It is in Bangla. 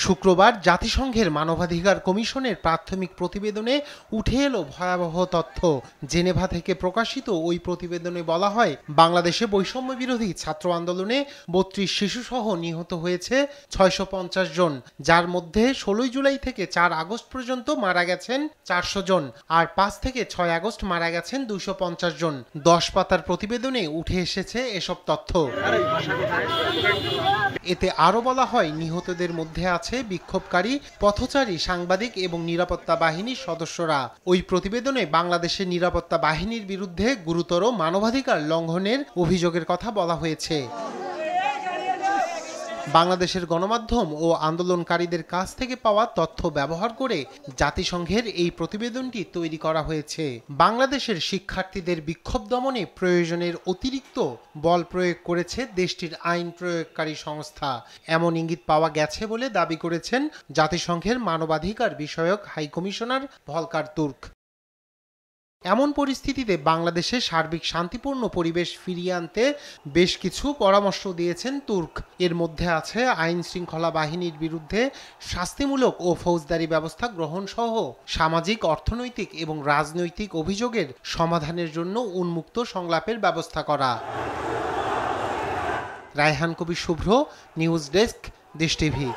শুক্রবার জাতিসংঘের মানবাধিকার কমিশনের প্রাথমিক প্রতিবেদনে উঠে এলো ভয়াবহ তথ্য। জেনেভা থেকে প্রকাশিত ওই প্রতিবেদনে বলা হয়, বাংলাদেশে বৈষম্য বিরোধী ছাত্র আন্দোলনে ৩২ শিশুসহ নিহত হয়েছে ৬৫০ জন, যার মধ্যে ১৬ জুলাই থেকে ৪ আগস্ট পর্যন্ত মারা গেছেন ৪০০ জন, আর ৫ থেকে ৬ আগস্ট মারা গেছেন ২৫০ জন। ১০ পাতার প্রতিবেদনে উঠে এসেছে এসব তথ্য। এতে আরও বলা হয়, নিহতদের মধ্যে আছে বিক্ষোভকারী, পথচারী, সাংবাদিক এবং নিরাপত্তা বাহিনীর সদস্যরা। ওই প্রতিবেদনে বাংলাদেশের নিরাপত্তা বাহিনীর বিরুদ্ধে গুরুতর মানবাধিকার লঙ্ঘনের অভিযোগের কথা বলা হয়েছে। বাংলাদেশের গণমাধ্যম ও আন্দোলনকারীদের কাছ থেকে পাওয়া তথ্য ব্যবহার করে জাতিসংঘের এই প্রতিবেদনটি তৈরি করা হয়েছে। বাংলাদেশের শিক্ষার্থীদের বিক্ষোভ দমনে প্রয়োজনের অতিরিক্ত বল প্রয়োগ করেছে দেশটির আইন প্রয়োগকারী সংস্থা, এমন ইঙ্গিত পাওয়া গেছে বলে দাবি করেছেন জাতিসংঘের মানবাধিকার বিষয়ক হাইকমিশনার ভলকার তুর্ক। এমন পরিস্থিতিতে বাংলাদেশে সার্বিক শান্তিপূর্ণ পরিবেশ ফিরিয়ে আনতে বেশ কিছু পরামর্শ দিয়েছেন তুর্ক। এর মধ্যে আছে আইন শৃঙ্খলা বাহিনীর বিরুদ্ধে শাস্তিমূলক ও ফৌজদারি ব্যবস্থা গ্রহণ সহ সামাজিক, অর্থনৈতিক এবং রাজনৈতিক অভিযোগের সমাধানের জন্য উন্মুক্ত সংলাপের ব্যবস্থা করা। রায়হান কবির শুভ্র, নিউজ ডেস্ক, দেশ টিভি।